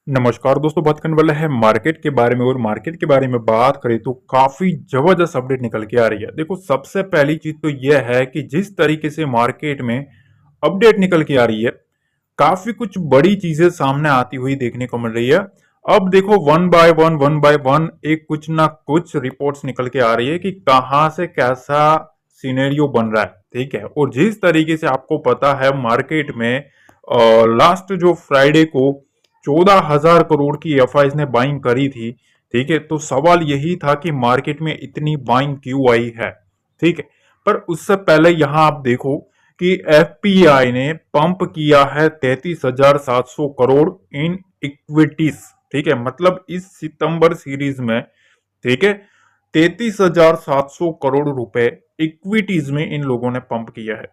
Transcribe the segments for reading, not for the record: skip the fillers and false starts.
नमस्कार दोस्तों, बात करने वाला है मार्केट के बारे में। और मार्केट के बारे में बात करें तो काफी जबरदस्त अपडेट निकल के आ रही है। देखो, सबसे पहली चीज तो यह है कि जिस तरीके से मार्केट में अपडेट निकल के आ रही है, काफी कुछ बड़ी चीजें सामने आती हुई देखने को मिल रही है। अब देखो, वन बाय वन एक कुछ ना कुछ रिपोर्ट्स निकल के आ रही है कि कहाँ से कैसा सिनेरियो बन रहा है। ठीक है, और जिस तरीके से आपको पता है मार्केट में लास्ट जो फ्राइडे को 14,000 करोड़ की एफआईज ने बाइंग करी थी। ठीक है, तो सवाल यही था कि मार्केट में इतनी बाइंग क्यों आई है। ठीक है, पर उससे पहले यहां आप देखो कि एफपीआई ने पंप किया है 33,700 करोड़ इन इक्विटीज। ठीक है, मतलब इस सितंबर सीरीज में, ठीक है, 33,700 करोड़ रुपए इक्विटीज में इन लोगों ने पंप किया है।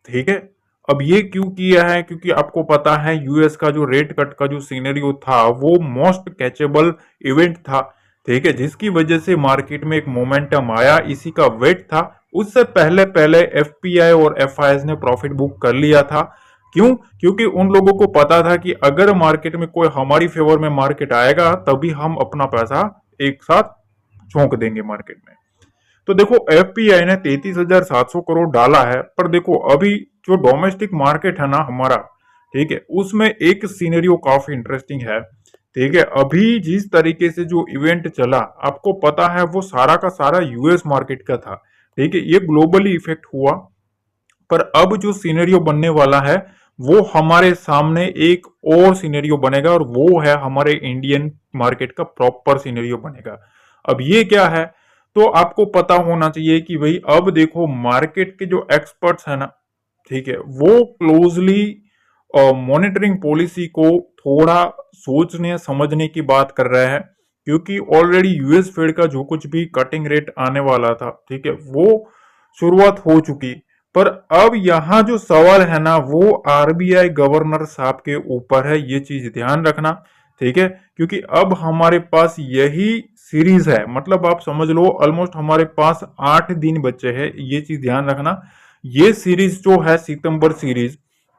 ठीक है, अब ये क्यों किया है? क्योंकि आपको पता है यूएस का जो रेट कट का जो सीनरियो था वो मोस्ट कैचेबल इवेंट था। ठीक है, जिसकी वजह से मार्केट में एक मोमेंटम आया, इसी का वेट था। उससे पहले पहले एफपीआई और एफआईएस ने प्रॉफिट बुक कर लिया था। क्यों? क्योंकि उन लोगों को पता था कि अगर मार्केट में कोई हमारी फेवर में मार्केट आएगा तभी हम अपना पैसा एक साथ झोंक देंगे मार्केट में। तो देखो, एफपीआई ने 33,700 करोड़ डाला है, पर देखो अभी जो डोमेस्टिक मार्केट है ना हमारा, ठीक है, उसमें एक सीनेरियो काफी इंटरेस्टिंग है। ठीक है, अभी जिस तरीके से जो इवेंट चला, आपको पता है वो सारा का सारा यूएस मार्केट का था। ठीक है, ये ग्लोबली इफेक्ट हुआ, पर अब जो सीनेरियो बनने वाला है वो हमारे सामने एक और सीनेरियो बनेगा, और वो है हमारे इंडियन मार्केट का प्रॉपर सीनेरियो बनेगा। अब ये क्या है? तो आपको पता होना चाहिए कि भाई अब देखो, मार्केट के जो एक्सपर्ट्स है ना, ठीक है, वो क्लोजली मॉनिटरिंग पॉलिसी को थोड़ा सोचने समझने की बात कर रहे हैं। क्योंकि ऑलरेडी यूएस फेड का जो कुछ भी कटिंग रेट आने वाला था, ठीक है, वो शुरुआत हो चुकी। पर अब यहां जो सवाल है ना वो आरबीआई गवर्नर साहब के ऊपर है, ये चीज ध्यान रखना। ठीक है, क्योंकि अब हमारे पास यही सीरीज है, मतलब आप समझ लो ऑलमोस्ट हमारे पास 8 दिन बचे हैं, ये चीज ध्यान रखना। ये सीरीज जो है सितंबर सीरीज,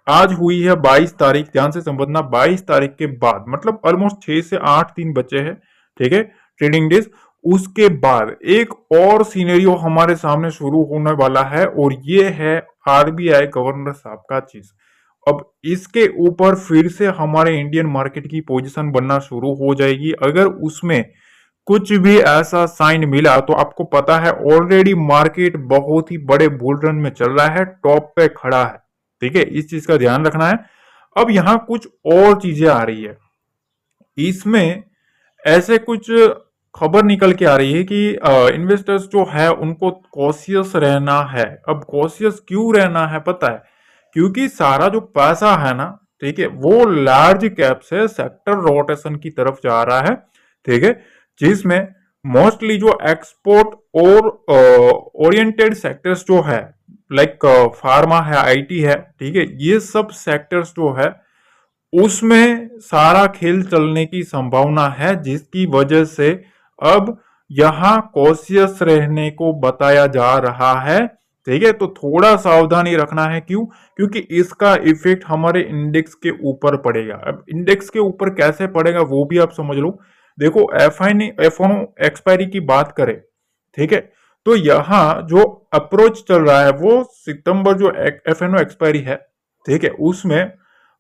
आज हुई है 22 तारीख, ध्यान से समझना, 22 तारीख के बाद, मतलब ऑलमोस्ट 6 से 8 दिन बचे हैं। ठीक है, ट्रेडिंग डेज। उसके बाद एक और सीनेरियो हमारे सामने शुरू होने वाला है, और ये है आरबीआई गवर्नर साहब का चीज। अब इसके ऊपर फिर से हमारे इंडियन मार्केट की पोजीशन बनना शुरू हो जाएगी। अगर उसमें कुछ भी ऐसा साइन मिला तो आपको पता है ऑलरेडी मार्केट बहुत ही बड़े बुल रन में चल रहा है, टॉप पे खड़ा है। ठीक है, इस चीज का ध्यान रखना है। अब यहां कुछ और चीजें आ रही है इसमें, ऐसे कुछ खबर निकल के आ रही है कि इन्वेस्टर्स जो है उनको कॉशियस रहना है। अब कॉशियस क्यों रहना है पता है? क्योंकि सारा जो पैसा है ना, ठीक है, वो लार्ज कैप से सेक्टर रोटेशन की तरफ जा रहा है। ठीक है, जिसमें मोस्टली जो एक्सपोर्ट और ओरिएंटेड सेक्टर्स जो है, लाइक फार्मा है, आईटी है, ठीक है, ये सब सेक्टर्स जो है उसमें सारा खेल चलने की संभावना है, जिसकी वजह से अब यहां कॉशियस रहने को बताया जा रहा है। ठीक है, तो थोड़ा सावधानी रखना है। क्यों? क्योंकि इसका इफेक्ट हमारे इंडेक्स के ऊपर पड़ेगा। अब इंडेक्स के ऊपर कैसे पड़ेगा वो भी आप समझ लो। देखो, एफओ एक्सपायरी की बात करें, ठीक है, तो यहां जो अप्रोच चल रहा है वो सितंबर जो एफएनओ एक्सपायरी है, ठीक है, उसमें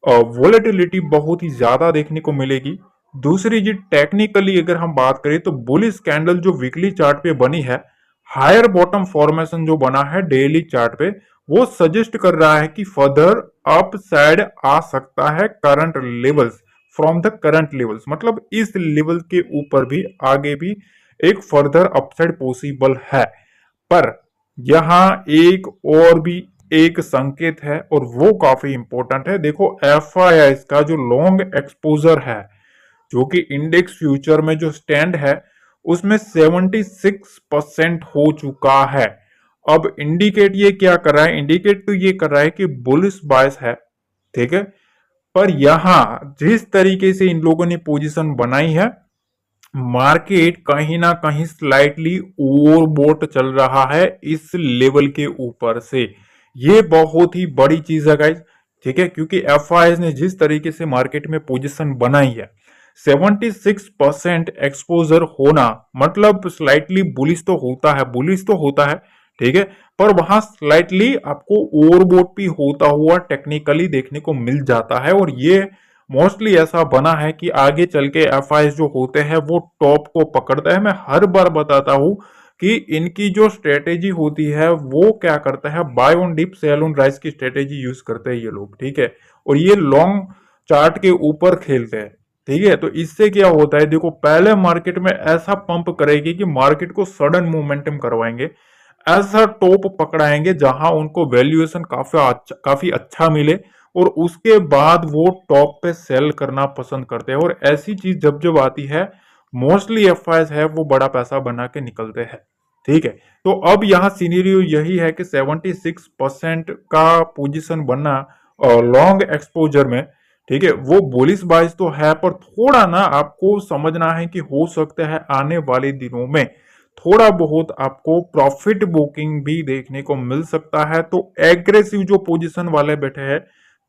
वोलेटिलिटी बहुत ही ज्यादा देखने को मिलेगी। दूसरी जी, टेक्निकली अगर हम बात करें तो बुलिश कैंडल जो वीकली चार्ट पे बनी है, हायर बॉटम फॉर्मेशन जो बना है डेली चार्ट पे, वो सजेस्ट कर रहा है कि फर्दर अप साइड आ सकता है current levels, from the current levels, मतलब इस लेवल के ऊपर भी आगे भी एक फर्दर अपसाइड पॉसिबल है। पर यहां एक और भी एक संकेत है, और वो काफी इंपॉर्टेंट है। देखो, एफआईआई का जो लॉन्ग एक्सपोजर है, जो कि इंडेक्स फ्यूचर में जो स्टैंड है उसमें 76% हो चुका है। अब इंडिकेट ये क्या कर रहा है? इंडिकेट तो ये कर रहा है कि बुलिश बायस है। ठीक है, पर यहां जिस तरीके से इन लोगों ने पोजीशन बनाई है, मार्केट कहीं ना कहीं स्लाइटली ओवरबोट चल रहा है इस लेवल के ऊपर से। ये बहुत ही बड़ी चीज है गाइस। ठीक है, क्योंकि एफआईएस ने जिस तरीके से मार्केट में पोजीशन बनाई है, 76% एक्सपोजर होना मतलब स्लाइटली बुलिश तो होता है, ठीक है, पर वहां स्लाइटली आपको ओवरबोट भी होता हुआ टेक्निकली देखने को मिल जाता है। और ये मोस्टली ऐसा बना है कि आगे चल के एफआईएस जो होते हैं वो टॉप को पकड़ता है। मैं हर बार बताता हूं कि इनकी जो स्ट्रेटेजी होती है वो क्या करता है, buy on dip sell on rise की स्ट्रेटेजी यूज करते हैं ये लोग, ठीक है, और ये लॉन्ग चार्ट के ऊपर खेलते हैं, ठीक है। तो इससे क्या होता है, देखो पहले मार्केट में ऐसा पंप करेगी कि मार्केट को सडन मोमेंटम करवाएंगे, ऐसा टॉप पकड़ाएंगे जहां उनको वैल्यूएशन काफी अच्छा मिले, और उसके बाद वो टॉप पे सेल करना पसंद करते हैं। और ऐसी चीज जब जब आती है मोस्टली एफआईएस है वो बड़ा पैसा बना के निकलते हैं, ठीक है। तो अब यहाँ सीनेरियो यही है कि 76% का पोजीशन बनना लॉन्ग एक्सपोजर में, ठीक है, वो बुलिश बाइस तो है, पर थोड़ा ना आपको समझना है कि हो सकता है आने वाले दिनों में थोड़ा बहुत आपको प्रॉफिट बुकिंग भी देखने को मिल सकता है। तो एग्रेसिव जो पोजीशन वाले बैठे हैं,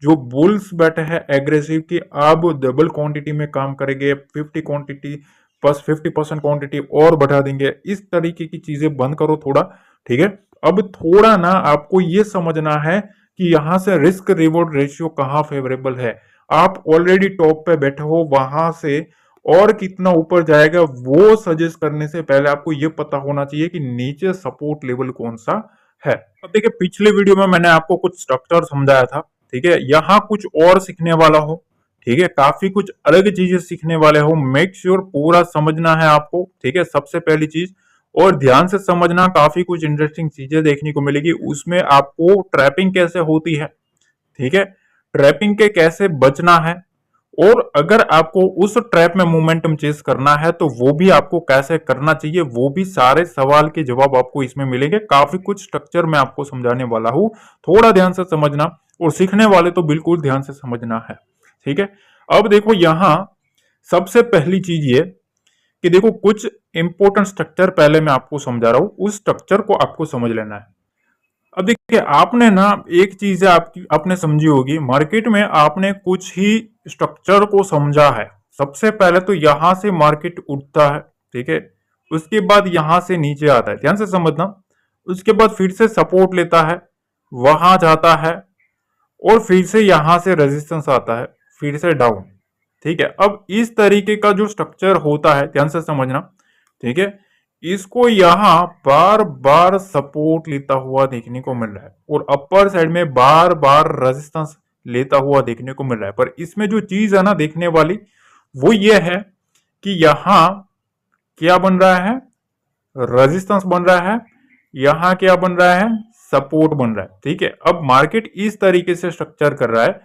जो बुल्स बैठे हैं एग्रेसिव की, अब डबल क्वांटिटी में काम करेंगे, 50 क्वांटिटी प्लस 50% क्वांटिटी और बढ़ा देंगे, इस तरीके की चीजें बंद करो थोड़ा, ठीक है। अब थोड़ा ना आपको ये समझना है कि यहां से रिस्क रिवॉर्ड रेशियो कहां फेवरेबल है। आप ऑलरेडी टॉप पे बैठे हो, वहां से और कितना ऊपर जाएगा वो सजेस्ट करने से पहले आपको ये पता होना चाहिए कि नीचे सपोर्ट लेवल कौन सा है। अब देखिए पिछले वीडियो में मैंने आपको कुछ स्ट्रक्चर समझाया था, ठीक है, यहाँ कुछ और सीखने वाला हो, ठीक है, काफी कुछ अलग चीजें सीखने वाले हो, मेक श्योर पूरा समझना है आपको, ठीक है, सबसे पहली चीज। और ध्यान से समझना, काफी कुछ इंटरेस्टिंग चीजें देखने को मिलेगी उसमें, आपको ट्रैपिंग कैसे होती है, ठीक है, ट्रैपिंग के कैसे बचना है, और अगर आपको उस ट्रैप में मोमेंटम चेस करना है तो वो भी आपको कैसे करना चाहिए, वो भी सारे सवाल के जवाब आपको इसमें मिलेंगे। काफी कुछ स्ट्रक्चर मैं आपको समझाने वाला हूं, थोड़ा ध्यान से समझना, और सीखने वाले तो बिल्कुल ध्यान से समझना है, ठीक है। अब देखो यहां सबसे पहली चीज ये कि देखो कुछ इंपॉर्टेंट स्ट्रक्चर पहले मैं आपको समझा रहा हूं, उस स्ट्रक्चर को आपको समझ लेना है। अब देखिए आपने ना एक चीज है आपकी आपने समझी होगी, मार्केट में आपने कुछ ही स्ट्रक्चर को समझा है। सबसे पहले तो यहां से मार्केट उठता है, ठीक है, उसके बाद यहां से नीचे आता है, ध्यान से समझना, उसके बाद फिर से सपोर्ट लेता है, वहां जाता है, और फिर से यहां से रेजिस्टेंस आता है, फिर से डाउन, ठीक है। अब इस तरीके का जो स्ट्रक्चर होता है ध्यान से समझना, ठीक है, इसको यहां बार बार सपोर्ट लेता हुआ देखने को मिल रहा है, और अपर साइड में बार बार रेजिस्टेंस लेता हुआ देखने को मिल रहा है। पर इसमें जो चीज है ना देखने वाली, वो ये है कि यहां क्या बन रहा है, रेजिस्टेंस बन रहा है, यहां क्या बन रहा है, सपोर्ट बन रहा है, ठीक है। अब मार्केट इस तरीके से स्ट्रक्चर कर रहा है।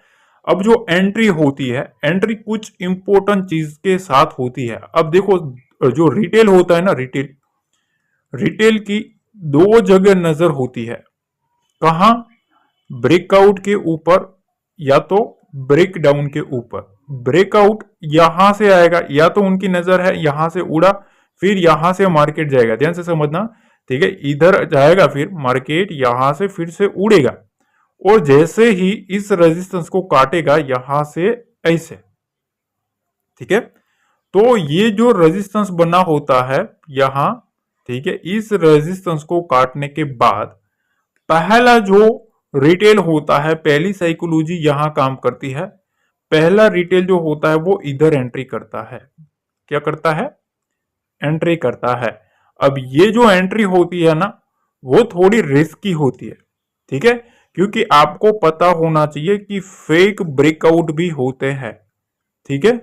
अब जो एंट्री होती है, एंट्री कुछ इंपॉर्टेंट चीज के साथ होती है। अब देखो जो रिटेल होता है ना, रिटेल की दो जगह नजर होती है, कहा, ब्रेकआउट के ऊपर या तो ब्रेक डाउन के ऊपर। ब्रेकआउट यहां से आएगा, या तो उनकी नजर है यहां से उड़ा, फिर यहां से मार्केट जाएगा, ध्यान से समझना, ठीक है, इधर जाएगा, फिर मार्केट यहां से फिर से उड़ेगा, और जैसे ही इस रेजिस्टेंस को काटेगा यहां से ऐसे, ठीक है। तो ये जो रेजिस्टेंस बना होता है यहां, ठीक है, इस रेजिस्टेंस को काटने के बाद पहला जो रिटेल होता है, पहली साइकोलॉजी यहां काम करती है। पहला रिटेल जो होता है वो इधर एंट्री करता है, क्या करता है, एंट्री करता है। अब ये जो एंट्री होती है ना वो थोड़ी रिस्की होती है, ठीक है, क्योंकि आपको पता होना चाहिए कि फेक ब्रेकआउट भी होते हैं, ठीक है।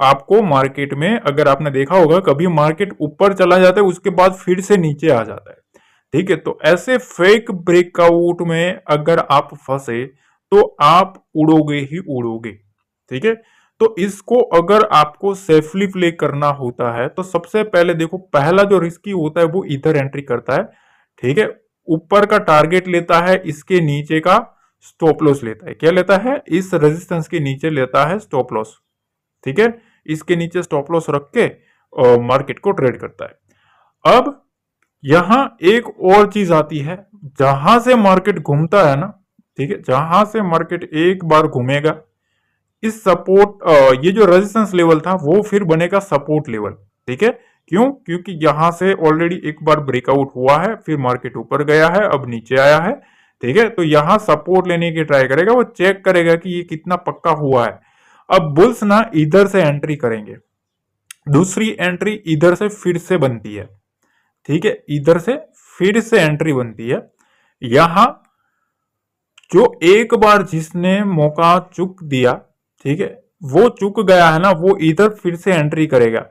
आपको मार्केट में अगर आपने देखा होगा कभी मार्केट ऊपर चला जाता है उसके बाद फिर से नीचे आ जाता है, ठीक है। तो ऐसे फेक ब्रेकआउट में अगर आप फंसे तो आप उड़ोगे ही उड़ोगे, ठीक है। तो इसको अगर आपको सेफली प्ले करना होता है तो सबसे पहले देखो पहला जो रिस्की होता है वो इधर एंट्री करता है, ठीक है, ऊपर का टारगेट लेता है, इसके नीचे का स्टॉप लॉस लेता है, क्या लेता है, इस रेजिस्टेंस के नीचे लेता है स्टॉप लॉस, ठीक है, इसके नीचे स्टॉप लॉस रख के मार्केट को ट्रेड करता है। अब यहां एक और चीज आती है, जहां से मार्केट घूमता है ना, ठीक है, जहां से मार्केट एक बार घूमेगा इस सपोर्ट ये जो रेजिस्टेंस लेवल था वो फिर बनेगा सपोर्ट लेवल। ठीक है, क्यों? क्योंकि यहां से ऑलरेडी एक बार ब्रेकआउट हुआ है, फिर मार्केट ऊपर गया है, अब नीचे आया है। ठीक है, तो यहां सपोर्ट लेने की ट्राई करेगा, वो चेक करेगा कि ये कितना पक्का हुआ है। अब बुल्स ना इधर से एंट्री करेंगे, दूसरी एंट्री इधर से फिर से बनती है। ठीक है, इधर से फिर से एंट्री बनती है। यहां जो एक बार जिसने मौका चुक दिया, ठीक है, वो चुक गया है ना, वो इधर फिर से एंट्री करेगा।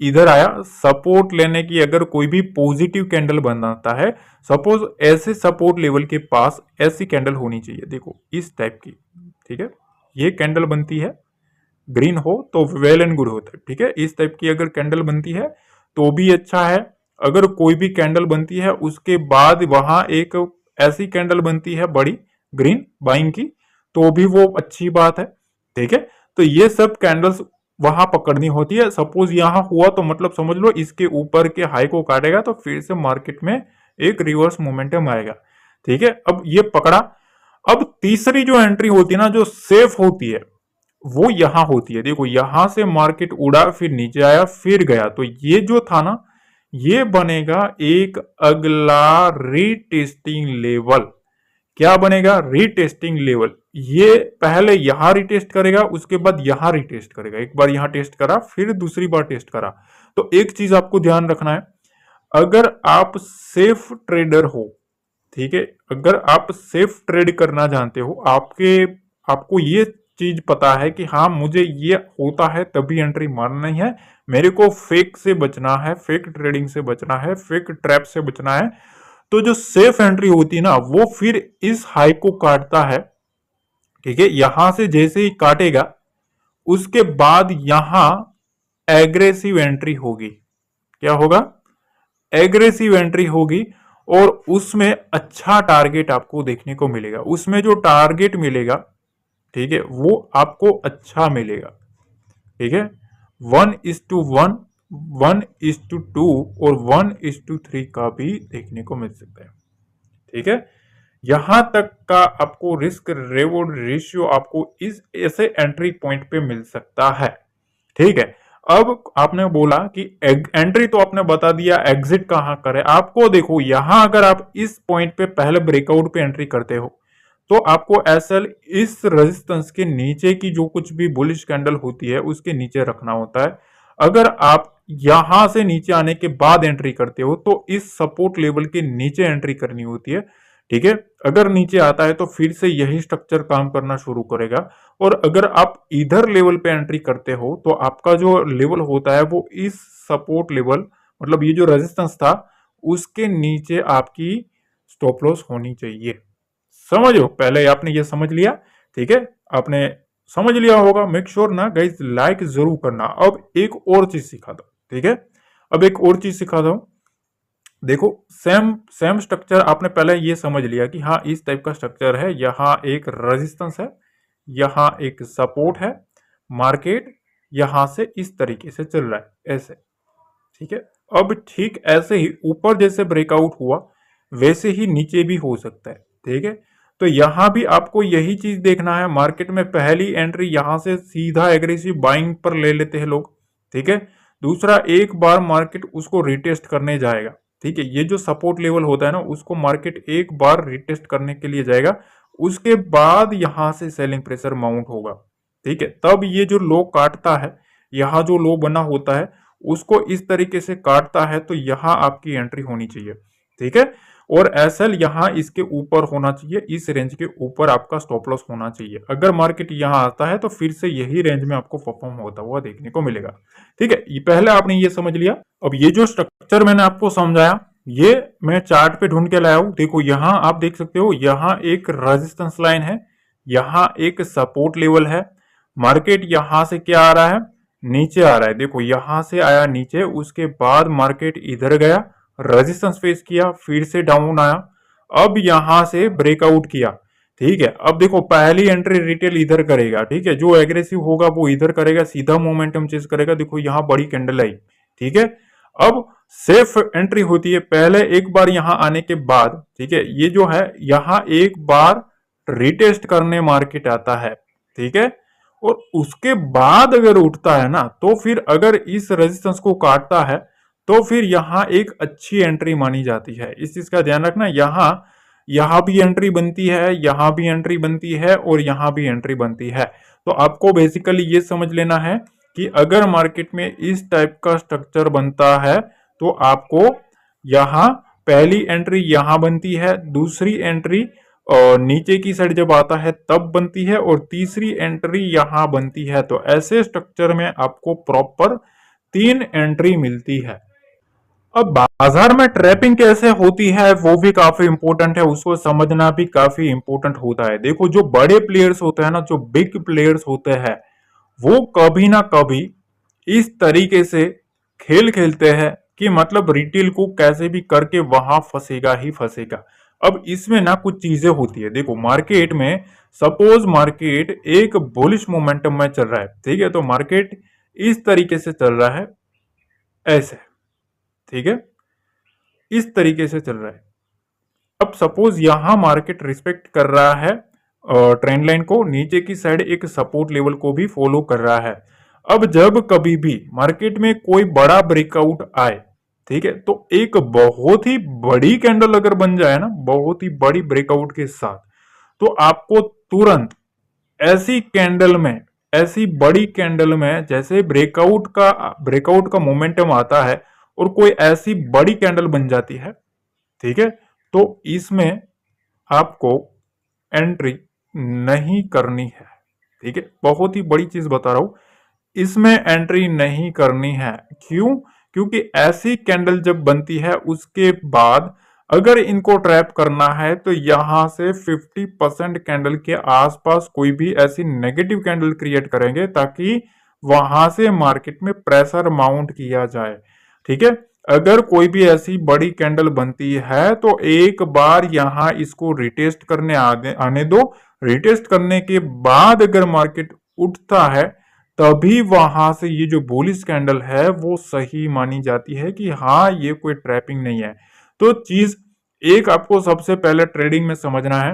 इधर आया सपोर्ट लेने की, अगर कोई भी पॉजिटिव कैंडल बनाता है, सपोज ऐसे सपोर्ट लेवल के पास ऐसी कैंडल होनी चाहिए, देखो इस टाइप की। ठीक है, ये कैंडल बनती है, ग्रीन हो तो वेल एंड गुड होता है। ठीक है, इस टाइप की अगर कैंडल बनती है तो भी अच्छा है। अगर कोई भी कैंडल बनती है उसके बाद वहां एक ऐसी कैंडल बनती है बड़ी ग्रीन बाइंग की, तो भी वो अच्छी बात है। ठीक है, तो ये सब कैंडल्स वहां पकड़नी होती है। सपोज यहां हुआ तो मतलब समझ लो इसके ऊपर के हाई को काटेगा तो फिर से मार्केट में एक रिवर्स मोमेंटम आएगा। ठीक है, अब ये पकड़ा। अब तीसरी जो एंट्री होती है ना, जो सेफ होती है, वो यहां होती है। देखो यहां से मार्केट उड़ा, फिर नीचे आया, फिर गया, तो ये जो था ना, ये बनेगा एक अगला रीटेस्टिंग लेवल। क्या बनेगा? Retesting level. ये पहले यहां रिटेस्ट करेगा, उसके बाद यहां रिटेस्ट करेगा। एक बार यहां टेस्ट करा, फिर दूसरी बार टेस्ट करा। तो एक चीज आपको ध्यान रखना है, अगर आप सेफ ट्रेडर हो, ठीक है, अगर आप सेफ ट्रेड करना जानते हो, आपको ये चीज पता है कि हाँ मुझे ये होता है तभी एंट्री मारना ही है, मेरे को फेक से बचना है, फेक ट्रेडिंग से बचना है, फेक ट्रैप से बचना है, तो जो सेफ एंट्री होती है ना, वो फिर इस हाई को काटता है। ठीक है, यहां से जैसे ही काटेगा उसके बाद यहां एग्रेसिव एंट्री होगी। क्या होगा? एग्रेसिव एंट्री होगी, और उसमें अच्छा टारगेट आपको देखने को मिलेगा। उसमें जो टारगेट मिलेगा, ठीक है, वो आपको अच्छा मिलेगा। ठीक है, 1:1, 1:2 और 1:3 का भी देखने को मिल सकता है। ठीक है, यहां तक का आपको रिस्क रिवॉर्ड रेशियो आपको इस ऐसे एंट्री पॉइंट पे मिल सकता है। ठीक है, अब आपने बोला कि एंट्री तो आपने बता दिया, एग्जिट कहां करें आपको। देखो यहां अगर आप इस पॉइंट पे पहले ब्रेकआउट पे एंट्री करते हो, तो आपको एसएल इस रेजिस्टेंस के नीचे की जो कुछ भी बुलिश कैंडल होती है उसके नीचे रखना होता है। अगर आप यहां से नीचे आने के बाद एंट्री करते हो तो इस सपोर्ट लेवल के नीचे एंट्री करनी होती है। ठीक है, अगर नीचे आता है तो फिर से यही स्ट्रक्चर काम करना शुरू करेगा। और अगर आप इधर लेवल पे एंट्री करते हो तो आपका जो लेवल होता है वो इस सपोर्ट लेवल, मतलब ये जो रेजिस्टेंस था उसके नीचे आपकी स्टॉप लॉस होनी चाहिए। समझो, पहले आपने ये समझ लिया। ठीक है, आपने समझ लिया होगा। मेक श्योर ना गाइस लाइक जरूर करना। अब एक और चीज सिखा दो। ठीक है, अब एक और चीज सिखा दो। देखो सेम सेम स्ट्रक्चर आपने पहले ये समझ लिया कि हाँ इस टाइप का स्ट्रक्चर है, यहाँ एक रेजिस्टेंस है, यहाँ एक सपोर्ट है, मार्केट यहां से इस तरीके से चल रहा है ऐसे। ठीक है, अब ठीक ऐसे ही ऊपर जैसे ब्रेकआउट हुआ वैसे ही नीचे भी हो सकता है। ठीक है, तो यहां भी आपको यही चीज देखना है। मार्केट में पहली एंट्री यहां से सीधा एग्रेसिव बाइंग पर ले लेते हैं लोग। ठीक है, दूसरा एक बार मार्केट उसको रिटेस्ट करने जाएगा। ठीक है, ये जो सपोर्ट लेवल होता है ना, उसको मार्केट एक बार रिटेस्ट करने के लिए जाएगा, उसके बाद यहां से सेलिंग प्रेशर माउंट होगा। ठीक है, तब ये जो लो काटता है, यहां जो लो बना होता है उसको इस तरीके से काटता है, तो यहां आपकी एंट्री होनी चाहिए। ठीक है, और एसएल यहां इसके ऊपर होना चाहिए, इस रेंज के ऊपर आपका स्टॉप लॉस होना चाहिए। अगर मार्केट यहां आता है तो फिर से यही रेंज में आपको परफॉर्म होता हुआ देखने को मिलेगा। ठीक है, ये पहले आपने ये समझ लिया। अब ये जो स्ट्रक्चर मैंने आपको समझाया, ये मैं चार्ट पे ढूंढ के लाया हूं। देखो यहां आप देख सकते हो, यहां एक रेजिस्टेंस लाइन है, यहां एक सपोर्ट लेवल है। मार्केट यहां से क्या आ रहा है? नीचे आ रहा है। देखो यहां से आया नीचे, उसके बाद मार्केट इधर गया, रेजिस्टेंस फेस किया, फिर से डाउन आया, अब यहां से ब्रेकआउट किया। ठीक है, अब देखो पहली एंट्री रिटेल इधर करेगा। ठीक है, जो एग्रेसिव होगा वो इधर करेगा, सीधा मोमेंटम चेस करेगा। देखो यहां बड़ी कैंडल आई। ठीक है, अब सेफ एंट्री होती है पहले एक बार यहां आने के बाद। ठीक है, ये जो है यहां एक बार रिटेस्ट करने मार्केट आता है। ठीक है, और उसके बाद अगर उठता है ना, तो फिर अगर इस रेजिस्टेंस को काटता है तो फिर यहाँ एक अच्छी एंट्री मानी जाती है। इस चीज का ध्यान रखना, यहाँ भी एंट्री बनती है, यहाँ भी एंट्री बनती है और यहाँ भी एंट्री बनती है। तो आपको बेसिकली ये समझ लेना है कि अगर मार्केट में इस टाइप का स्ट्रक्चर बनता है तो आपको यहाँ पहली एंट्री यहाँ बनती है, दूसरी एंट्री और नीचे की साइड जब आता है तब बनती है और तीसरी एंट्री यहां बनती है। तो ऐसे स्ट्रक्चर में आपको प्रॉपर 3 एंट्री मिलती है। अब बाजार में ट्रैपिंग कैसे होती है वो भी काफी इंपॉर्टेंट है, उसको समझना भी काफी इंपॉर्टेंट होता है। देखो जो बड़े प्लेयर्स होते हैं ना, जो बिग प्लेयर्स होते हैं, वो कभी ना कभी इस तरीके से खेल खेलते हैं कि मतलब रिटेल को कैसे भी करके वहां फंसेगा ही फंसेगा। अब इसमें ना कुछ चीजें होती है। देखो मार्केट में सपोज मार्केट एक बुलिश मोमेंटम में चल रहा है, ठीक है, तो मार्केट इस तरीके से चल रहा है, ऐसे, ठीक है, इस तरीके से चल रहा है। अब सपोज यहां मार्केट रिस्पेक्ट कर रहा है ट्रेंड लाइन को, नीचे की साइड एक सपोर्ट लेवल को भी फॉलो कर रहा है। अब जब कभी भी मार्केट में कोई बड़ा ब्रेकआउट आए, ठीक है, तो एक बहुत ही बड़ी कैंडल अगर बन जाए ना, बहुत ही बड़ी ब्रेकआउट के साथ, तो आपको तुरंत ऐसी कैंडल में, ऐसी बड़ी कैंडल में जैसे ब्रेकआउट का मोमेंटम आता है और कोई ऐसी बड़ी कैंडल बन जाती है, ठीक है, तो इसमें आपको एंट्री नहीं करनी है। ठीक है, बहुत ही बड़ी चीज बता रहा हूं, इसमें एंट्री नहीं करनी है। क्यों? क्योंकि ऐसी कैंडल जब बनती है उसके बाद अगर इनको ट्रैप करना है तो यहां से 50% कैंडल के आसपास कोई भी ऐसी नेगेटिव कैंडल क्रिएट करेंगे ताकि वहां से मार्केट में प्रेशर माउंट किया जाए। ठीक है, अगर कोई भी ऐसी बड़ी कैंडल बनती है तो एक बार यहां इसको रिटेस्ट करने आने दो। रिटेस्ट करने के बाद अगर मार्केट उठता है तभी वहां से ये जो बुलिश कैंडल है वो सही मानी जाती है कि हाँ ये कोई ट्रैपिंग नहीं है। तो चीज एक आपको सबसे पहले ट्रेडिंग में समझना है,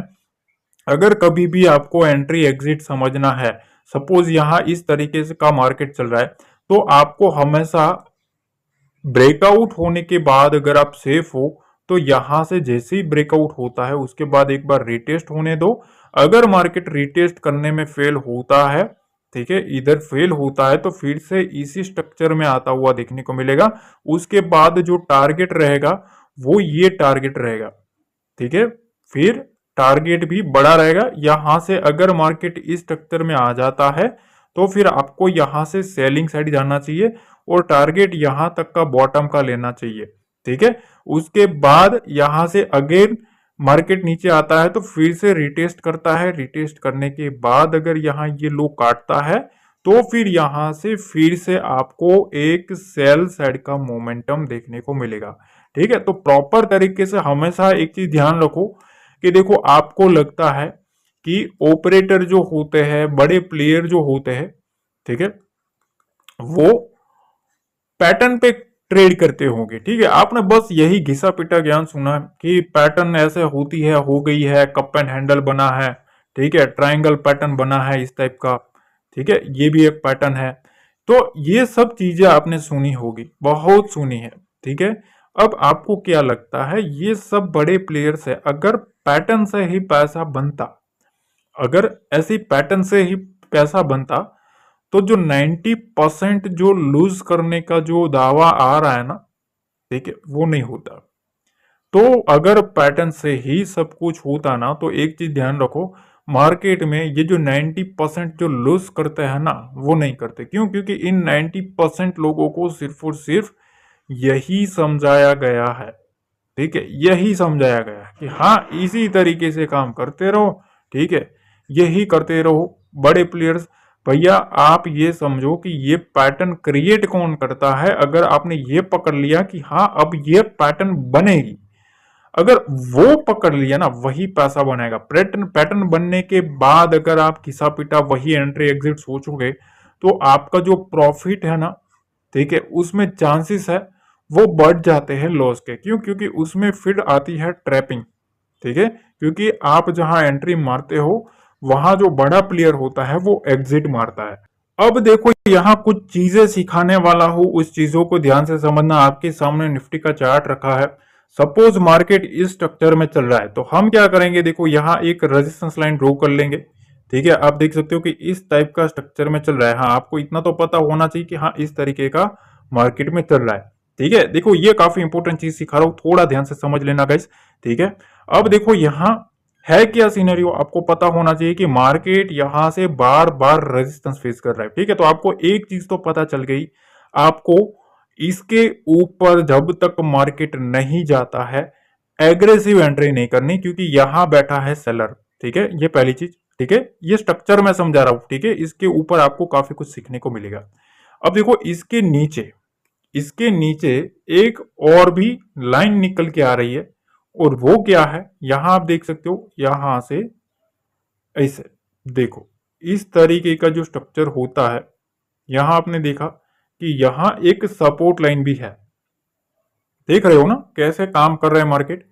अगर कभी भी आपको एंट्री एग्जिट समझना है, सपोज यहां इस तरीके से का मार्केट चल रहा है, तो आपको हमेशा ब्रेकआउट होने के बाद अगर आप सेफ हो तो यहां से जैसे ही ब्रेकआउट होता है उसके बाद एक बार रिटेस्ट होने दो। अगर मार्केट रिटेस्ट करने में फेल होता है, ठीक है, इधर फेल होता है तो फिर से इसी स्ट्रक्चर में आता हुआ देखने को मिलेगा। उसके बाद जो टारगेट रहेगा वो ये टारगेट रहेगा, ठीक है, फिर टारगेट भी बड़ा रहेगा। यहां से अगर मार्केट इस स्ट्रक्चर में आ जाता है तो फिर आपको यहां से सेलिंग साइड जाना चाहिए और टारगेट यहां तक का बॉटम का लेना चाहिए। ठीक है, उसके बाद यहां से अगेन मार्केट नीचे आता है तो फिर से रिटेस्ट करता है। रिटेस्ट करने के बाद अगर यहां ये लो काटता है तो फिर यहां से फिर से आपको एक सेल साइड का मोमेंटम देखने को मिलेगा। ठीक है, तो प्रॉपर तरीके से हमेशा एक चीज ध्यान रखो कि देखो आपको लगता है कि ऑपरेटर जो होते हैं, बड़े प्लेयर जो होते हैं, ठीक है, वो पैटर्न पे ट्रेड करते होंगे। ठीक है, आपने बस यही घिसा पिटा ज्ञान सुना कि पैटर्न ऐसे होती है, हो गई है, कप एंड हैंडल बना है, ठीक है, ट्रायंगल पैटर्न बना है इस टाइप का, ठीक है, ये भी एक पैटर्न है। तो ये सब चीजें आपने सुनी होगी, बहुत सुनी है। ठीक है, अब आपको क्या लगता है ये सब बड़े प्लेयर्स है, अगर पैटर्न से ही पैसा बनता, अगर ऐसी पैटर्न से ही पैसा बनता तो जो 90% जो लूज करने का जो दावा आ रहा है ना, ठीक है, वो नहीं होता। तो अगर पैटर्न से ही सब कुछ होता ना, तो एक चीज ध्यान रखो, मार्केट में ये जो 90% जो लूज करते हैं ना, वो नहीं करते। क्यों? क्योंकि इन 90% लोगों को सिर्फ और सिर्फ यही समझाया गया है, ठीक है, यही समझाया गया है कि हाँ इसी तरीके से काम करते रहो, ठीक है, यही करते रहो। बड़े प्लेयर्स, भैया आप ये समझो कि ये पैटर्न क्रिएट कौन करता है। अगर आपने ये पकड़ लिया कि हाँ अब ये पैटर्न बनेगी, अगर वो पकड़ लिया ना, वही पैसा बनेगा। पैटर्न पैटर्न बनने के बाद अगर आप घिसा पिटा वही एंट्री एग्जिट सोचोगे तो आपका जो प्रॉफिट है ना, ठीक है, उसमें चांसेस है वो बढ़ जाते हैं लॉस के। क्यों? क्योंकि उसमें फिर आती है ट्रैपिंग। ठीक है, क्योंकि आप जहां एंट्री मारते हो वहां जो बड़ा प्लेयर होता है वो एग्जिट मारता है। अब देखो यहाँ कुछ चीजें सिखाने वाला हूँ, उस चीजों को ध्यान से समझना। आपके सामने निफ्टी का चार्ट रखा है। सपोज मार्केट इस स्ट्रक्चर में चल रहा है, तो हम क्या करेंगे, देखो यहाँ एक रेजिस्टेंस लाइन ड्रॉ कर लेंगे। ठीक है, आप देख सकते हो कि इस टाइप का स्ट्रक्चर में चल रहा है। हाँ, आपको इतना तो पता होना चाहिए कि हाँ इस तरीके का मार्केट में चल रहा है। ठीक है, देखो ये काफी इंपॉर्टेंट चीज सिखा रहा हूँ, थोड़ा ध्यान से समझ लेना गाइस। ठीक है, अब देखो यहाँ है क्या सिनेरियो, आपको पता होना चाहिए कि मार्केट यहां से बार बार रेजिस्टेंस फेस कर रहा है। ठीक है, तो आपको एक चीज तो पता चल गई, आपको इसके ऊपर जब तक मार्केट नहीं जाता है एग्रेसिव एंट्री नहीं करनी, क्योंकि यहां बैठा है सेलर। ठीक है, ये पहली चीज। ठीक है, ये स्ट्रक्चर मैं समझा रहा हूं। ठीक है, इसके ऊपर आपको काफी कुछ सीखने को मिलेगा। अब देखो इसके नीचे एक और भी लाइन निकल के आ रही है, और वो क्या है, यहां आप देख सकते हो, यहां से ऐसे देखो इस तरीके का जो स्ट्रक्चर होता है, यहां आपने देखा कि यहां एक सपोर्ट लाइन भी है। देख रहे हो ना कैसे काम कर रहा है मार्केट।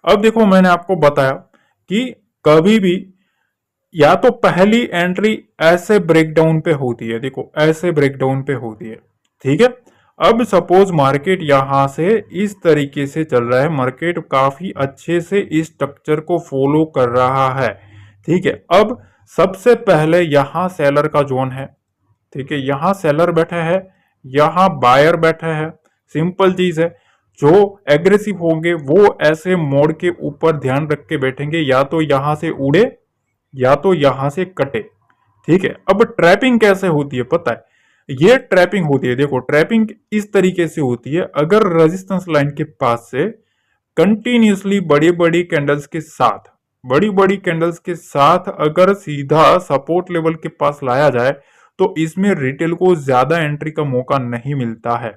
अब देखो मैंने आपको बताया कि कभी भी या तो पहली एंट्री ऐसे ब्रेकडाउन पे होती है, देखो ऐसे ब्रेकडाउन पे होती है। ठीक है, अब सपोज मार्केट यहां से इस तरीके से चल रहा है, मार्केट काफी अच्छे से इस स्ट्रक्चर को फॉलो कर रहा है। ठीक है, अब सबसे पहले यहां सेलर का जोन है। ठीक है, यहां सेलर बैठा है, यहां बायर बैठा है। सिंपल चीज है, जो एग्रेसिव होंगे वो ऐसे मोड़ के ऊपर ध्यान रख के बैठेंगे, या तो यहां से उड़े या तो यहां से कटे। ठीक है, अब ट्रैपिंग कैसे होती है पता है, ये ट्रैपिंग होती है, देखो ट्रैपिंग इस तरीके से होती है। अगर रेजिस्टेंस लाइन के पास से कंटिन्यूसली बड़ी बड़ी कैंडल्स के साथ अगर सीधा सपोर्ट लेवल के पास लाया जाए, तो इसमें रिटेल को ज्यादा एंट्री का मौका नहीं मिलता है।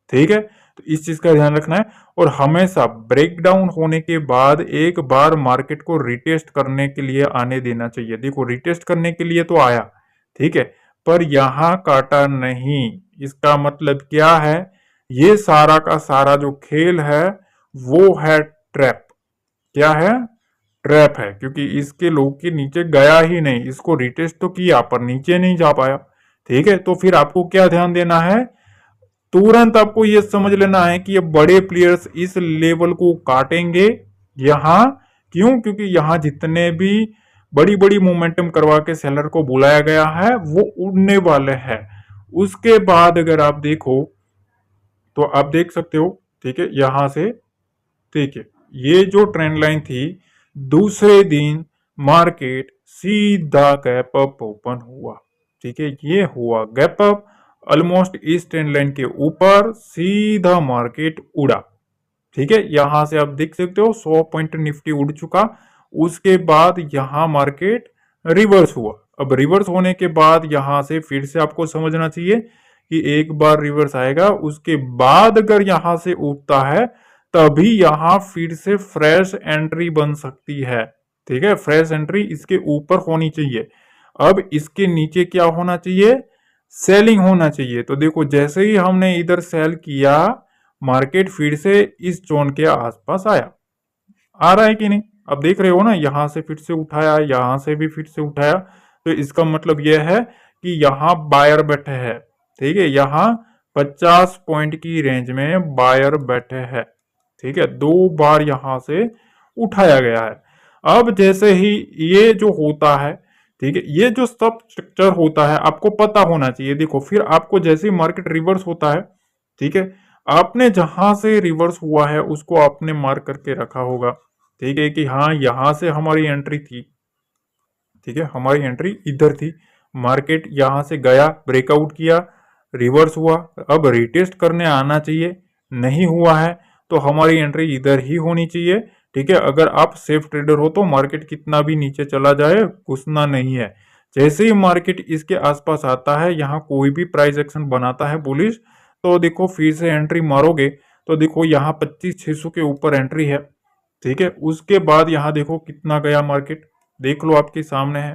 ठीक है, तो इस चीज का ध्यान रखना है। और हमेशा ब्रेकडाउन होने के बाद एक बार मार्केट को रिटेस्ट करने के लिए आने देना चाहिए। देखो रिटेस्ट करने के लिए तो आया, ठीक है, पर यहां काटा नहीं। इसका मतलब क्या है, ये सारा का सारा जो खेल है वो है ट्रैप। क्या है, ट्रैप है, क्योंकि इसके लोग के नीचे गया ही नहीं। इसको रिटेस्ट तो किया पर नीचे नहीं जा पाया। ठीक है, तो फिर आपको क्या ध्यान देना है, तुरंत आपको यह समझ लेना है कि ये बड़े प्लेयर्स इस लेवल को काटेंगे। यहां क्यों, क्योंकि यहां जितने भी बड़ी बड़ी मोमेंटम करवा के सेलर को बुलाया गया है वो उड़ने वाले हैं। उसके बाद अगर आप देखो तो आप देख सकते हो, ठीक है, यहां से, ठीक है, ये जो ट्रेंड लाइन थी, दूसरे दिन मार्केट सीधा गैप अप ओपन हुआ। ठीक है, ये हुआ गैप अप, ऑलमोस्ट इस ट्रेंड लाइन के ऊपर सीधा मार्केट उड़ा। ठीक है, यहां से आप देख सकते हो 100 पॉइंट निफ्टी उड़ चुका। उसके बाद यहां मार्केट रिवर्स हुआ। अब रिवर्स होने के बाद यहां से फिर से आपको समझना चाहिए कि एक बार रिवर्स आएगा, उसके बाद अगर यहां से उठता है तभी यहां फिर से फ्रेश एंट्री बन सकती है। ठीक है, फ्रेश एंट्री इसके ऊपर होनी चाहिए। अब इसके नीचे क्या होना चाहिए, सेलिंग होना चाहिए। तो देखो जैसे ही हमने इधर सेल किया, मार्केट फिर से इस जोन के आसपास आया। आ रहा है कि नहीं, अब देख रहे हो ना, यहां से फिर से उठाया, यहां से भी फिर से उठाया। तो इसका मतलब यह है कि यहां बायर बैठे हैं। ठीक है, यहां 50 पॉइंट की रेंज में बायर बैठे हैं। ठीक है, 2 बार यहां से उठाया गया है। अब जैसे ही ये जो होता है, ठीक है, ये जो सब स्ट्रक्चर होता है आपको पता होना चाहिए। देखो फिर आपको जैसे ही मार्केट रिवर्स होता है, ठीक है, आपने जहां से रिवर्स हुआ है उसको आपने मार्क करके रखा होगा। ठीक है, कि हाँ यहां से हमारी एंट्री थी। ठीक है, हमारी एंट्री इधर थी, मार्केट यहां से गया, ब्रेकआउट किया, रिवर्स हुआ, अब रिटेस्ट करने आना चाहिए, नहीं हुआ है, तो हमारी एंट्री इधर ही होनी चाहिए। ठीक है, अगर आप सेफ ट्रेडर हो तो मार्केट कितना भी नीचे चला जाए घुसना नहीं है। जैसे ही मार्केट इसके आसपास आता है, यहाँ कोई भी प्राइस एक्शन बनाता है बुलिश, तो देखो फिर से एंट्री मारोगे तो देखो यहाँ 25,600 के ऊपर एंट्री है। ठीक है, उसके बाद यहाँ देखो कितना गया मार्केट, देख लो आपके सामने है।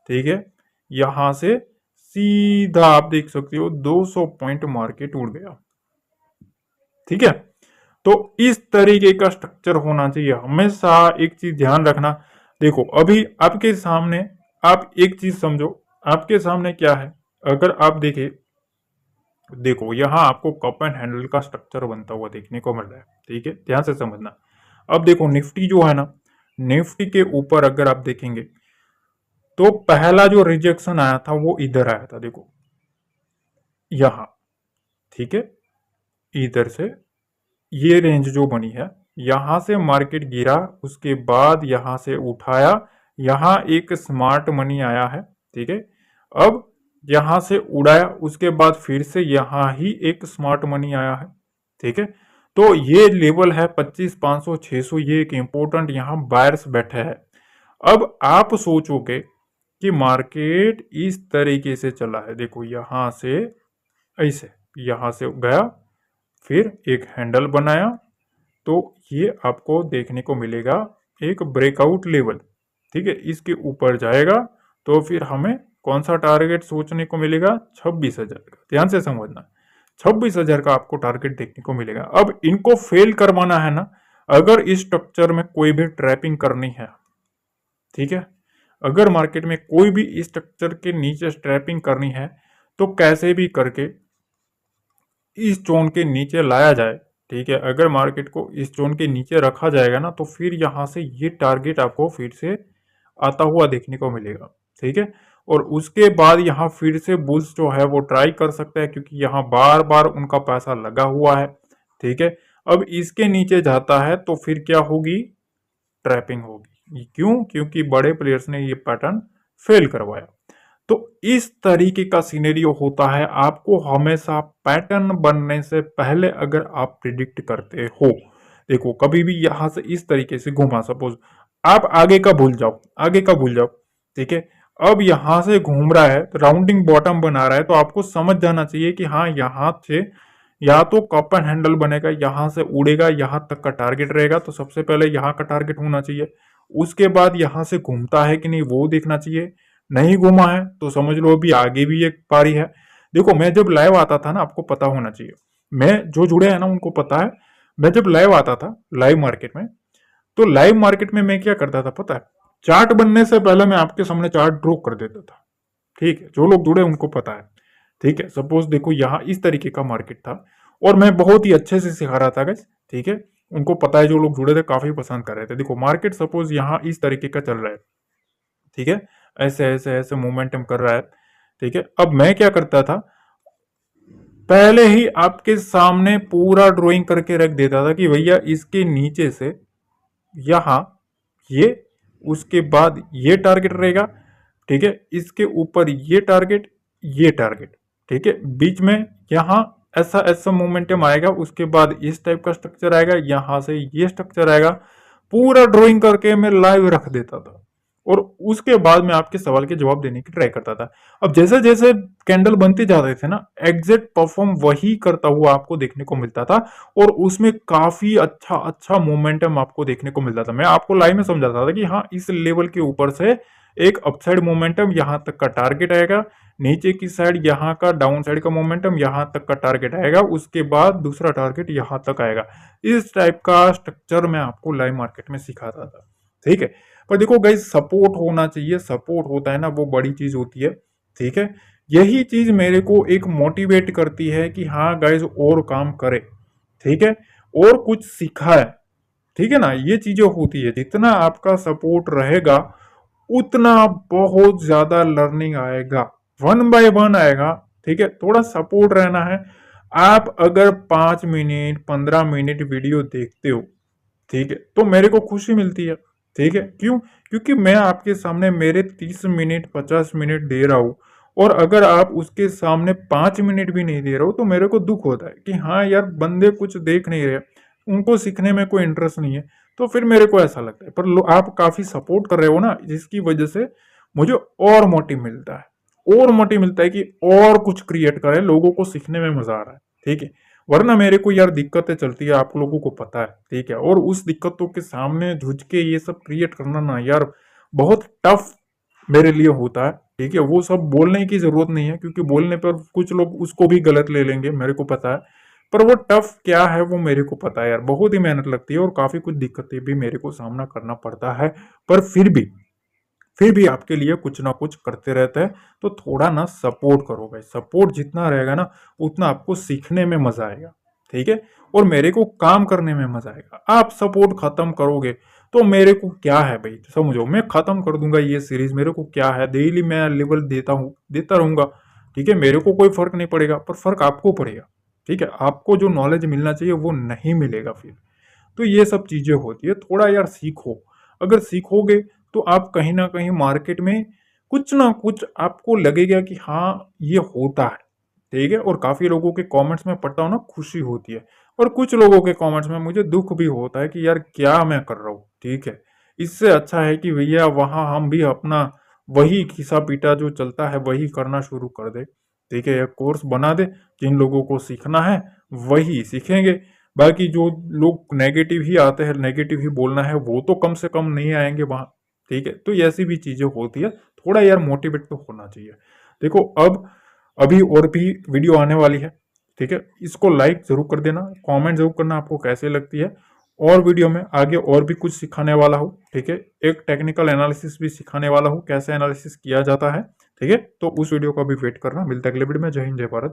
ठीक है, यहां से सीधा आप देख सकते हो 200 पॉइंट मार्केट उड़ गया। ठीक है, तो इस तरीके का स्ट्रक्चर होना चाहिए। हमेशा एक चीज ध्यान रखना, देखो अभी आपके सामने आप एक चीज समझो, आपके सामने क्या है, अगर आप देखें, देखो यहाँ आपको कप एंड हैंडल का स्ट्रक्चर बनता हुआ देखने को मिल रहा है, ठीक है, ध्यान से समझना। अब देखो निफ्टी जो है ना, निफ्टी के ऊपर अगर आप देखेंगे तो पहला जो रिजेक्शन आया था वो इधर आया था, देखो यहां, ठीक है, इधर से ये रेंज जो बनी है, यहां से मार्केट गिरा, उसके बाद यहां से उठाया, यहां एक स्मार्ट मनी आया है, ठीक है, अब यहां से उड़ाया, उसके बाद फिर से यहां ही एक स्मार्ट मनी आया है, ठीक है। तो ये लेवल है 25, 500, 600, ये एक इंपॉर्टेंट यहां बायर्स बैठे हैं। अब आप सोचोगे कि मार्केट इस तरीके से चला है, देखो यहां से ऐसे, यहां से गया, फिर एक हैंडल बनाया, तो ये आपको देखने को मिलेगा एक ब्रेकआउट लेवल, ठीक है, इसके ऊपर जाएगा तो फिर हमें कौन सा टारगेट सोचने को मिलेगा, 26,000 का, ध्यान से समझना, 26,000 का आपको टारगेट देखने को मिलेगा। अब इनको फेल करवाना है ना, अगर इस स्ट्रक्चर में कोई भी ट्रैपिंग करनी है, ठीक है, अगर मार्केट में कोई भी इस स्ट्रक्चर के नीचे ट्रैपिंग करनी है तो कैसे भी करके इस जोन के नीचे लाया जाए, ठीक है, अगर मार्केट को इस जोन के नीचे रखा जाएगा ना तो फिर यहां से ये टारगेट आपको फिर से आता हुआ देखने को मिलेगा, ठीक है। और उसके बाद यहाँ फिर से बुल्स जो है वो ट्राई कर सकते हैं, क्योंकि यहाँ बार बार उनका पैसा लगा हुआ है, ठीक है। अब इसके नीचे जाता है तो फिर क्या होगी, ट्रैपिंग होगी, क्यों, क्योंकि बड़े प्लेयर्स ने ये पैटर्न फेल करवाया। तो इस तरीके का सिनेरियो होता है, आपको हमेशा पैटर्न बनने से पहले अगर आप प्रिडिक्ट करते हो, देखो कभी भी यहां से इस तरीके से घूमा, सपोज आप आगे का भूल जाओ, आगे का भूल जाओ, ठीक है, अब यहां से घूम रहा है, राउंडिंग बॉटम बना रहा है, तो आपको समझ जाना चाहिए कि हाँ यहां से या तो कप एंड हैंडल बनेगा, यहां से उड़ेगा, यहां तक का टारगेट रहेगा, तो सबसे पहले यहां का टारगेट होना चाहिए। उसके बाद यहां से घूमता है कि नहीं वो देखना चाहिए, नहीं घूमा है तो समझ लो अभी आगे भी एक पारी है। देखो मैं जब लाइव आता था ना, आपको पता होना चाहिए, मैं जो जुड़े हैं ना उनको पता है, मैं जब लाइव आता था लाइव मार्केट में, तो लाइव मार्केट में मैं क्या करता था पता है, चार्ट बनने से पहले मैं आपके सामने चार्ट ड्रॉ कर देता था, ठीक है, जो लोग जुड़े उनको पता है, ठीक है। सपोज देखो यहाँ इस तरीके का मार्केट था और मैं बहुत ही अच्छे से सिखा रहा था गाइस, ठीक है, उनको पता है, जो लोग जुड़े थे काफी पसंद कर रहे थे। देखो मार्केट सपोज यहाँ इस तरीके का चल रहा है, ठीक है, ऐसे ऐसे ऐसे मोमेंटम कर रहा है, ठीक है। अब मैं क्या करता था, पहले ही आपके सामने पूरा ड्राइंग करके रख देता था कि भैया इसके नीचे से यहां ये, उसके बाद ये टारगेट रहेगा, ठीक है, इसके ऊपर ये टारगेट, ठीक है, बीच में यहां ऐसा ऐसा मोमेंटम आएगा, उसके बाद इस टाइप का स्ट्रक्चर आएगा, यहां से ये स्ट्रक्चर आएगा, पूरा ड्राइंग करके मैं लाइव रख देता था और उसके बाद मैं आपके सवाल के जवाब देने की ट्राई करता था। अब जैसे जैसे कैंडल बनते जाते थे ना, एग्जैक्ट परफॉर्म वही करता हुआ आपको देखने को मिलता था और उसमें काफी अच्छा अच्छा मोमेंटम आपको देखने को मिलता था। मैं आपको लाइव में समझाता था कि हाँ इस लेवल के ऊपर से एक अपसाइड मोमेंटम, यहां तक का टारगेट आएगा, नीचे की साइड यहाँ का डाउन साइड का मोमेंटम, यहां तक का टारगेट आएगा, उसके बाद दूसरा टारगेट यहां तक आएगा। इस टाइप का स्ट्रक्चर मैं आपको लाइव मार्केट में सिखाता था, ठीक है। पर देखो गाइस सपोर्ट होना चाहिए, सपोर्ट होता है ना वो बड़ी चीज होती है, ठीक है। यही चीज मेरे को एक मोटिवेट करती है कि हाँ गाइस और काम करे, ठीक है, और कुछ सीखा है, ठीक है ना, ये चीजें होती है, जितना आपका सपोर्ट रहेगा उतना बहुत ज्यादा लर्निंग आएगा, वन बाय वन आएगा, ठीक है, थोड़ा सपोर्ट रहना है। आप अगर 5 मिनट 15 मिनट वीडियो देखते हो, ठीक है, तो मेरे को खुशी मिलती है, ठीक है, क्यों, क्योंकि मैं आपके सामने मेरे 30 मिनट 50 मिनट दे रहा हूं, और अगर आप उसके सामने 5 मिनट भी नहीं दे रहे हो तो मेरे को दुख होता है कि हाँ यार बंदे कुछ देख नहीं रहे, उनको सीखने में कोई इंटरेस्ट नहीं है, तो फिर मेरे को ऐसा लगता है। पर आप काफी सपोर्ट कर रहे हो ना, जिसकी वजह से मुझे और मोटिव मिलता है, और मोटिव मिलता है कि और कुछ क्रिएट करें, लोगों को सीखने में मजा आ रहा है, ठीक है। वरना मेरे को यार दिक्कतें चलती है, आप लोगों को पता है, ठीक है, और उस दिक्कतों के सामने झुक के ये सब क्रिएट करना ना यार बहुत टफ मेरे लिए होता है, ठीक है। वो सब बोलने की जरूरत नहीं है, क्योंकि बोलने पर कुछ लोग उसको भी गलत ले लेंगे, मेरे को पता है, पर वो टफ क्या है वो मेरे को पता है यार, बहुत ही मेहनत लगती है और काफी कुछ दिक्कतें भी मेरे को सामना करना पड़ता है, पर फिर भी फिर भी आपके लिए कुछ ना कुछ करते रहते हैं। तो थोड़ा ना सपोर्ट करो भाई, सपोर्ट जितना रहेगा ना उतना आपको सीखने में मजा आएगा, ठीक है। और मेरे को काम करने में मजा आएगा। आप सपोर्ट खत्म करोगे तो मेरे को क्या है भाई, समझो, मैं खत्म कर दूंगा ये सीरीज, मेरे को क्या है, डेली मैं लेवल देता रहूंगा, ठीक है। मेरे को कोई फर्क नहीं पड़ेगा, पर फर्क आपको पड़ेगा, ठीक है। आपको जो नॉलेज मिलना चाहिए वो नहीं मिलेगा फिर। तो ये सब चीजें होती है, थोड़ा यार सीखो। अगर सीखोगे तो आप कहीं ना कहीं मार्केट में कुछ ना कुछ आपको लगेगा कि हाँ ये होता है, ठीक है। और काफी लोगों के कमेंट्स में पढ़ता हूँ ना, खुशी होती है। और कुछ लोगों के कमेंट्स में मुझे दुख भी होता है कि यार क्या मैं कर रहा हूँ, ठीक है। इससे अच्छा है कि भैया वहां हम भी अपना वही खिसा पीटा जो चलता है वही करना शुरू कर दे, ठीक है। एक कोर्स बना दे, जिन लोगों को सीखना है वही सीखेंगे। बाकी जो लोग नेगेटिव ही आते हैं, नेगेटिव ही बोलना है, वो तो कम से कम नहीं आएंगे वहां, ठीक है। तो ऐसी भी चीजें होती है, थोड़ा यार मोटिवेट तो होना चाहिए। देखो अब अभी और भी वीडियो आने वाली है, ठीक है। इसको लाइक जरूर कर देना, कमेंट जरूर करना आपको कैसे लगती है। और वीडियो में आगे और भी कुछ सिखाने वाला हूँ, ठीक है। एक टेक्निकल एनालिसिस भी सिखाने वाला हूँ, कैसे एनालिसिस किया जाता है, ठीक है। तो उस वीडियो का भी वेट करना। मिलता है अगले वीडियो में। जय हिंद, जय भारत।